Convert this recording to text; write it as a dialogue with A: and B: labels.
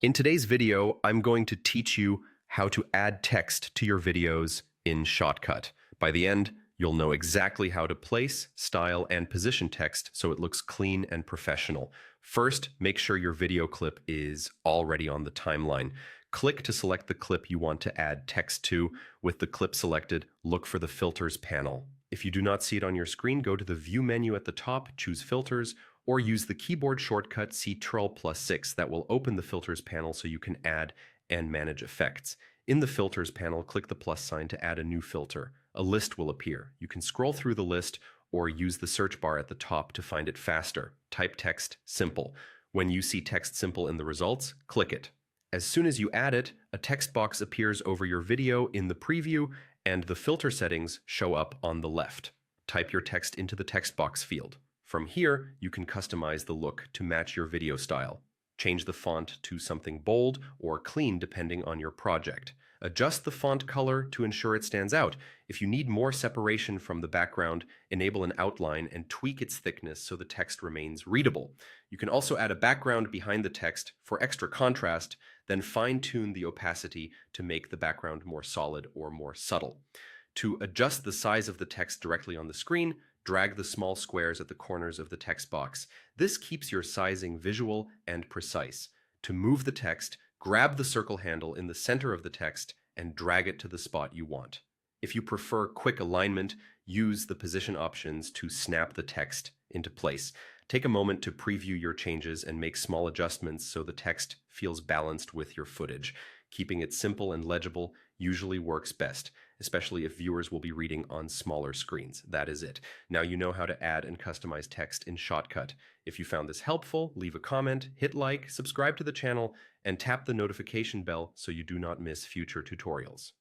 A: In today's video, I'm going to teach you how to add text to your videos in Shotcut. By the end, you'll know exactly how to place, style, and position text so it looks clean and professional. First, make sure your video clip is already on the timeline. Click to select the clip you want to add text to. With the clip selected, look for the Filters panel. If you do not see it on your screen, go to the View menu at the top, choose Filters, or use the keyboard shortcut Ctrl+6 that will open the Filters panel so you can add and manage effects. In the Filters panel, click the plus sign to add a new filter. A list will appear. You can scroll through the list or use the search bar at the top to find it faster. Type text simple. When you see text simple in the results, click it. As soon as you add it, a text box appears over your video in the preview and the filter settings show up on the left. Type your text into the text box field. From here, you can customize the look to match your video style. Change the font to something bold or clean depending on your project. Adjust the font color to ensure it stands out. If you need more separation from the background, enable an outline and tweak its thickness so the text remains readable. You can also add a background behind the text for extra contrast, then fine-tune the opacity to make the background more solid or more subtle. To adjust the size of the text directly on the screen, drag the small squares at the corners of the text box. This keeps your sizing visual and precise. To move the text, grab the circle handle in the center of the text and drag it to the spot you want. If you prefer quick alignment, use the position options to snap the text into place. Take a moment to preview your changes and make small adjustments so the text feels balanced with your footage. Keeping it simple and legible usually works best, especially if viewers will be reading on smaller screens. That is it. Now you know how to add and customize text in Shotcut. If you found this helpful, leave a comment, hit like, subscribe to the channel, and tap the notification bell so you do not miss future tutorials.